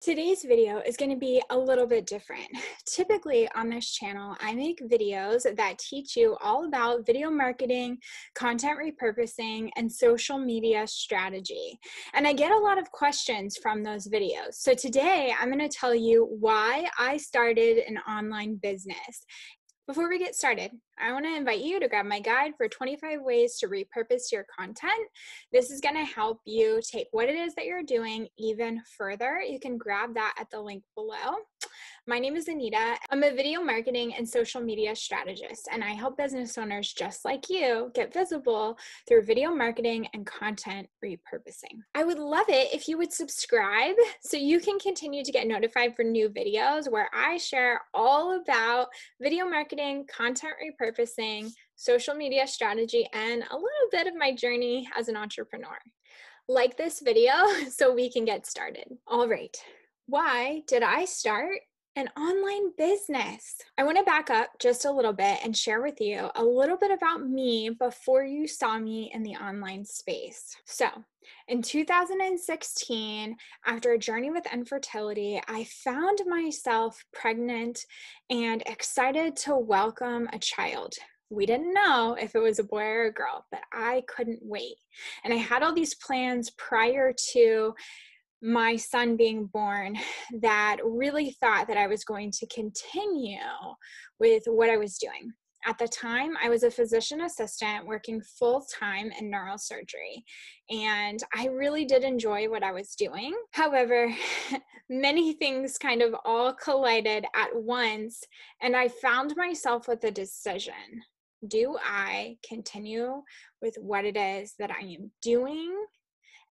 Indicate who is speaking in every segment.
Speaker 1: Today's video is going to be a little bit different. Typically on this channel, I make videos that teach you all about video marketing, content repurposing, and social media strategy. And I get a lot of questions from those videos. So today I'm going to tell you why I started an online business. Before we get started, I want to invite you to grab my guide for 25 ways to repurpose your content. This is going to help you take what it is that you're doing even further. You can grab that at the link below. My name is Anita. I'm a video marketing and social media strategist, and I help business owners just like you get visible through video marketing and content repurposing. I would love it if you would subscribe so you can continue to get notified for new videos where I share all about video marketing, content repurposing, social media strategy, and a little bit of my journey as an entrepreneur. Like this video so we can get started. All right, why did I start an online business? I want to back up just a little bit and share with you a little bit about me before you saw me in the online space. So, in 2016, after a journey with infertility, I found myself pregnant and excited to welcome a child. We didn't know if it was a boy or a girl, but I couldn't wait. And I had all these plans prior to my son being born that really thought that I was going to continue with what I was doing. At the time, I was a physician assistant working full-time in neurosurgery, and I really did enjoy what I was doing. However, many things kind of all collided at once, and I found myself with a decision. Do I continue with what it is that I am doing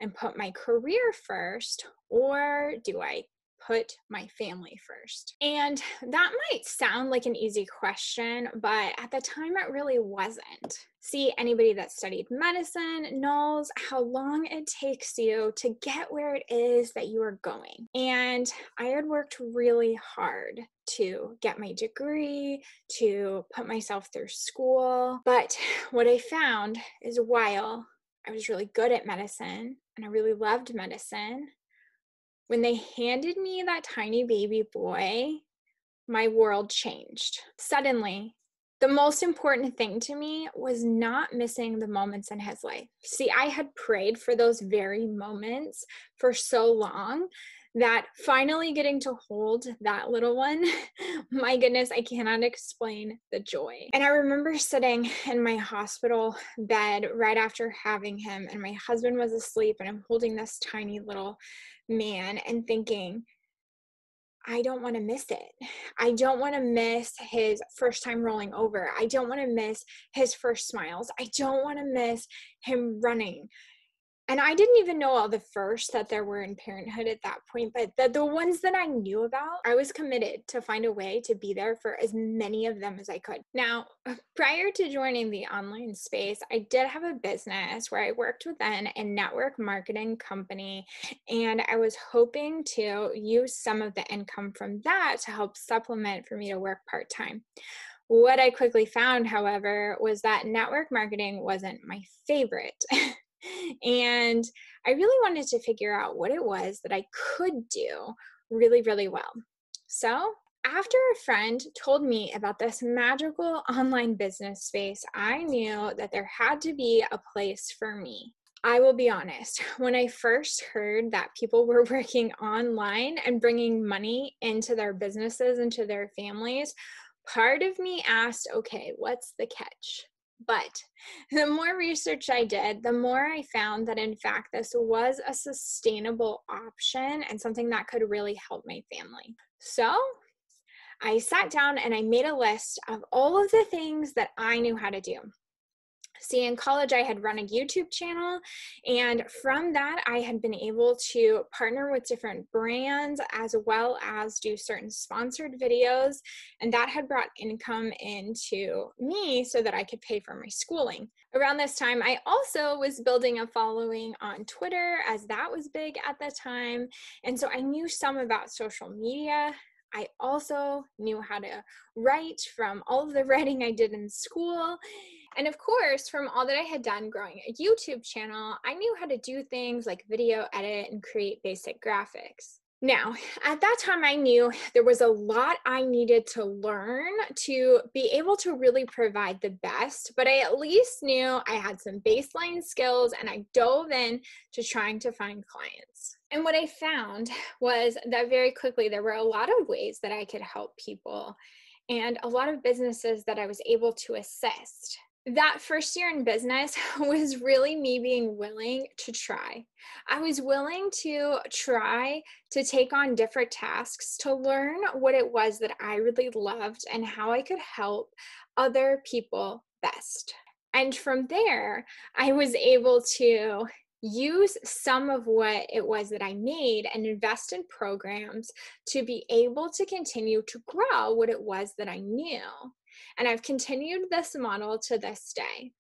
Speaker 1: and put my career first, or do I put my family first? And that might sound like an easy question, but at the time it really wasn't. See, anybody that studied medicine knows how long it takes you to get where it is that you are going. And I had worked really hard to get my degree, to put myself through school. But what I found is while I was really good at medicine and I really loved medicine, when they handed me that tiny baby boy, my world changed. Suddenly, the most important thing to me was not missing the moments in his life. See, I had prayed for those very moments for so long that finally getting to hold that little one, my goodness, I cannot explain the joy. And I remember sitting in my hospital bed right after having him, and my husband was asleep, and I'm holding this tiny little man and thinking, I don't want to miss it. I don't want to miss his first time rolling over. I don't want to miss his first smiles. I don't want to miss him running. And I didn't even know all the firsts that there were in parenthood at that point, but the ones that I knew about, I was committed to find a way to be there for as many of them as I could. Now, prior to joining the online space, I did have a business where I worked within a network marketing company, and I was hoping to use some of the income from that to help supplement for me to work part-time. What I quickly found, however, was that network marketing wasn't my favorite. And I really wanted to figure out what it was that I could do really, really well. So, after a friend told me about this magical online business space, I knew that there had to be a place for me. I will be honest, when I first heard that people were working online and bringing money into their businesses, into their families, part of me asked, okay, what's the catch? But the more research I did, the more I found that in fact this was a sustainable option and something that could really help my family. So I sat down and I made a list of all of the things that I knew how to do. See, in college, I had run a YouTube channel, and from that, I had been able to partner with different brands as well as do certain sponsored videos, and that had brought income into me so that I could pay for my schooling. Around this time, I also was building a following on Twitter, as that was big at the time, and so I knew some about social media. I also knew how to write from all of the writing I did in school. And of course, from all that I had done growing a YouTube channel, I knew how to do things like video edit and create basic graphics. Now, at that time, I knew there was a lot I needed to learn to be able to really provide the best, but I at least knew I had some baseline skills and I dove in to trying to find clients. And what I found was that very quickly there were a lot of ways that I could help people and a lot of businesses that I was able to assist. That first year in business was really me being willing to try. I was willing to try to take on different tasks to learn what it was that I really loved and how I could help other people best. And from there, I was able to use some of what it was that I made and invest in programs to be able to continue to grow what it was that I knew. And I've continued this model to this day.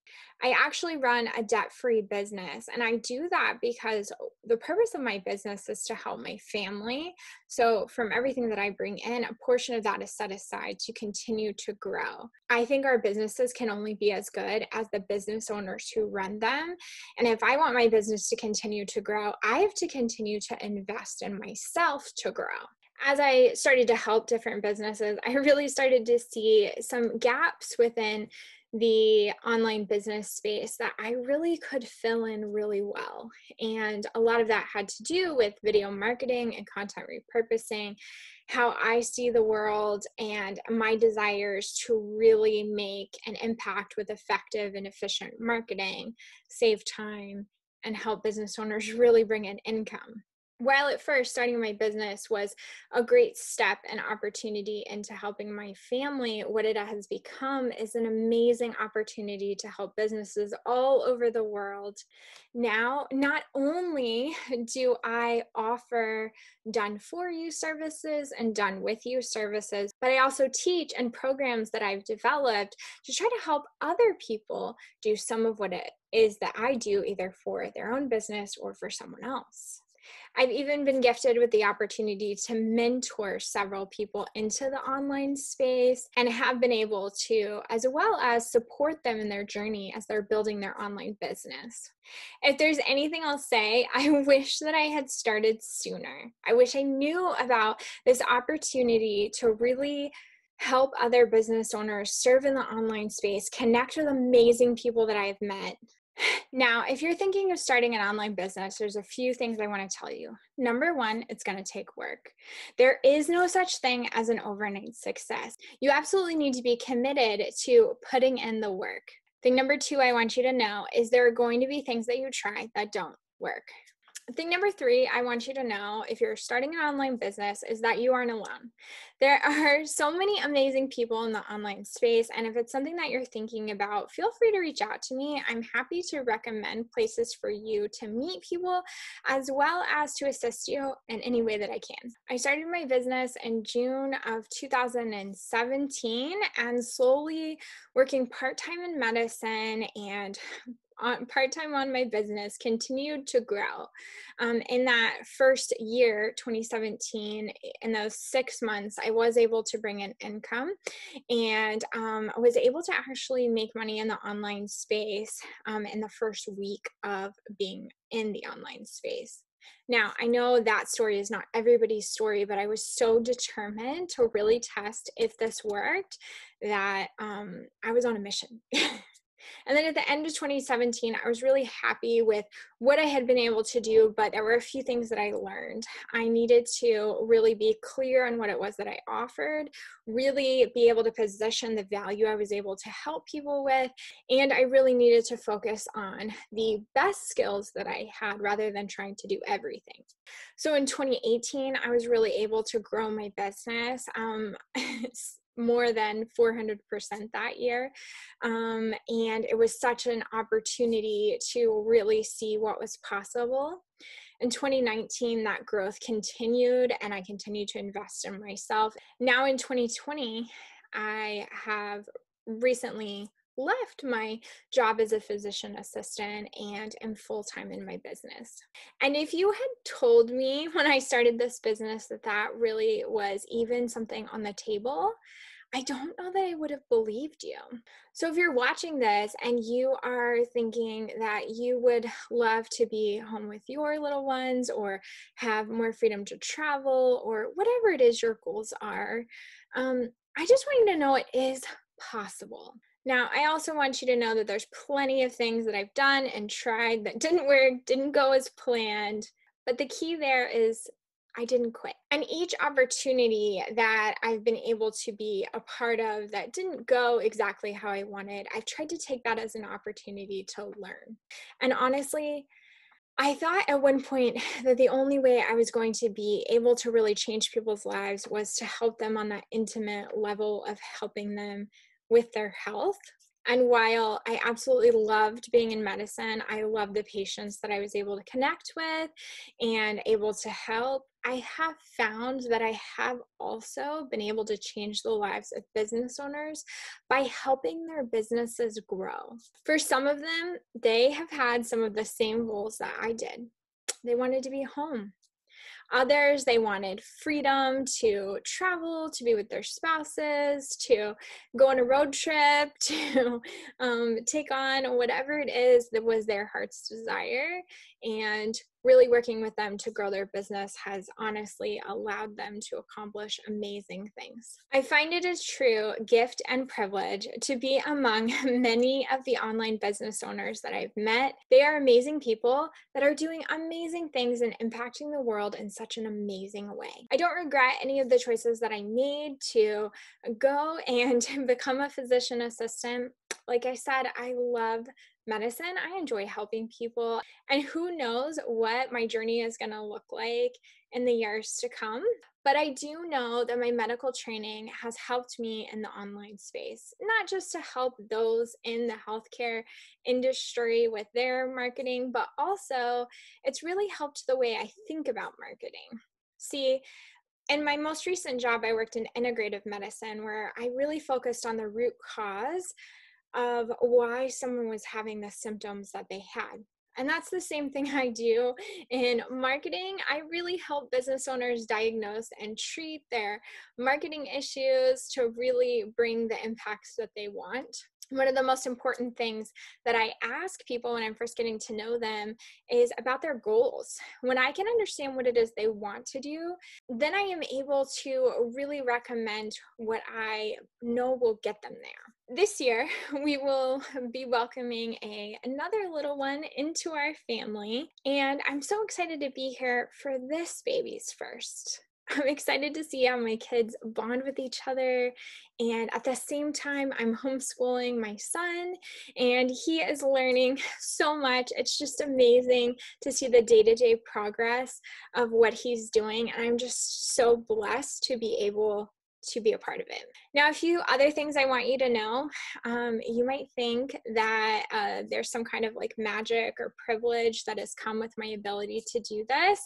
Speaker 1: I actually run a debt free business, and I do that because the purpose of my business is to help my family. So, from everything that I bring in, a portion of that is set aside to continue to grow. I think our businesses can only be as good as the business owners who run them. And if I want my business to continue to grow, I have to continue to invest in myself to grow. As I started to help different businesses, I really started to see some gaps within the online business space that I really could fill in really well. And a lot of that had to do with video marketing and content repurposing, how I see the world, and my desires to really make an impact with effective and efficient marketing, save time, and help business owners really bring in income. While at first starting my business was a great step and opportunity into helping my family, what it has become is an amazing opportunity to help businesses all over the world. Now, not only do I offer done for you services and done with you services, but I also teach and programs that I've developed to try to help other people do some of what it is that I do, either for their own business or for someone else. I've even been gifted with the opportunity to mentor several people into the online space and have been able to, as well as support them in their journey as they're building their online business. If there's anything I'll say, I wish that I had started sooner. I wish I knew about this opportunity to really help other business owners serve in the online space, connect with amazing people that I've met. Now, if you're thinking of starting an online business, there's a few things I want to tell you. Number one, it's going to take work. There is no such thing as an overnight success. You absolutely need to be committed to putting in the work. Thing number two, I want you to know is there are going to be things that you try that don't work. Thing number three, I want you to know if you're starting an online business is that you aren't alone. There are so many amazing people in the online space. And if it's something that you're thinking about, feel free to reach out to me. I'm happy to recommend places for you to meet people as well as to assist you in any way that I can. I started my business in June of 2017 and slowly working part-time in medicine and part-time on my business continued to grow. In that first year, 2017, in those 6 months, I was able to bring in income and was able to actually make money in the online space in the first week of being in the online space. Now, I know that story is not everybody's story, but I was so determined to really test if this worked that I was on a mission. And then at the end of 2017, I was really happy with what I had been able to do, but there were a few things that I learned. I needed to really be clear on what it was that I offered, really be able to position the value I was able to help people with, and I really needed to focus on the best skills that I had rather than trying to do everything. So in 2018, I was really able to grow my business. More than 400% that year. And it was such an opportunity to really see what was possible. In 2019, that growth continued and I continued to invest in myself. Now in 2020, I have recently left my job as a physician assistant and am full-time in my business. And if you had told me when I started this business that that really was even something on the table, I don't know that I would have believed you. So if you're watching this and you are thinking that you would love to be home with your little ones or have more freedom to travel or whatever it is your goals are, I just want you to know it is possible. Now, I also want you to know that there's plenty of things that I've done and tried that didn't work, didn't go as planned. But the key there is I didn't quit. And each opportunity that I've been able to be a part of that didn't go exactly how I wanted, I've tried to take that as an opportunity to learn. And honestly, I thought at one point that the only way I was going to be able to really change people's lives was to help them on that intimate level of helping them with their health. And while I absolutely loved being in medicine, I love the patients that I was able to connect with and able to help. I have found that I have also been able to change the lives of business owners by helping their businesses grow. For some of them, they have had some of the same goals that I did. They wanted to be home. Others, they wanted freedom to travel, to be with their spouses, to go on a road trip, to take on whatever it is that was their heart's desire. And really working with them to grow their business has honestly allowed them to accomplish amazing things. I find it a true gift and privilege to be among many of the online business owners that I've met. They are amazing people that are doing amazing things and impacting the world in such an amazing way. I don't regret any of the choices that I made to go and become a physician assistant. Like I said, I love medicine. I enjoy helping people. And who knows what my journey is going to look like in the years to come. But I do know that my medical training has helped me in the online space, not just to help those in the healthcare industry with their marketing, but also it's really helped the way I think about marketing. See, in my most recent job, I worked in integrative medicine where I really focused on the root cause of why someone was having the symptoms that they had. And that's the same thing I do in marketing. I really help business owners diagnose and treat their marketing issues to really bring the impacts that they want. One of the most important things that I ask people when I'm first getting to know them is about their goals. When I can understand what it is they want to do, then I am able to really recommend what I know will get them there. This year, we will be welcoming another little one into our family, and I'm so excited to be here for this baby's first. I'm excited to see how my kids bond with each other. And at the same time, I'm homeschooling my son, and he is learning so much. It's just amazing to see the day-to-day progress of what he's doing. And I'm just so blessed to be able to be a part of it. Now, a few other things I want you to know. You might think that there's some kind of like magic or privilege that has come with my ability to do this.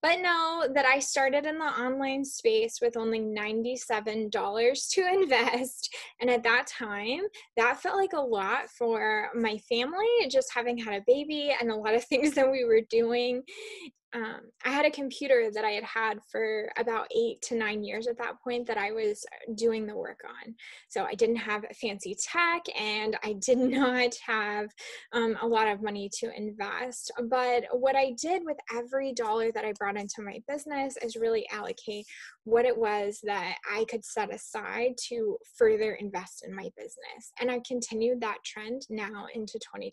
Speaker 1: But know that I started in the online space with only $97 to invest. And at that time, that felt like a lot for my family, just having had a baby and a lot of things that we were doing. I had a computer that I had had for about 8 to 9 years at that point that I was doing the work on. So I didn't have fancy tech and I did not have a lot of money to invest. But what I did with every dollar that I brought into my business is really allocate what it was that I could set aside to further invest in my business. And I continued that trend now into 2020.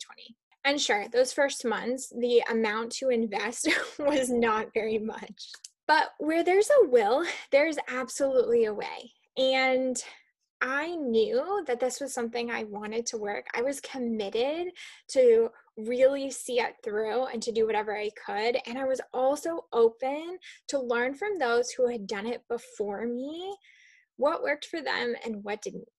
Speaker 1: And sure, those first months, the amount to invest was not very much. But where there's a will, there's absolutely a way. And I knew that this was something I wanted to work. I was committed to really see it through and to do whatever I could. And I was also open to learn from those who had done it before me, what worked for them and what didn't.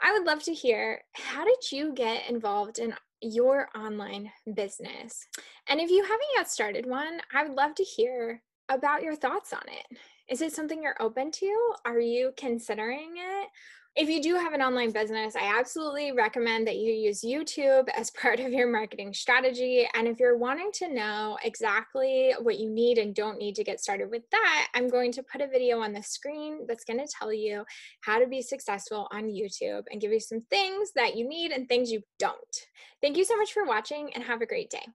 Speaker 1: I would love to hear, how did you get involved in your online business? And if you haven't yet started one, I would love to hear about your thoughts on it. Is it something you're open to? Are you considering it? If you do have an online business, I absolutely recommend that you use YouTube as part of your marketing strategy. And if you're wanting to know exactly what you need and don't need to get started with that, I'm going to put a video on the screen that's going to tell you how to be successful on YouTube and give you some things that you need and things you don't. Thank you so much for watching and have a great day.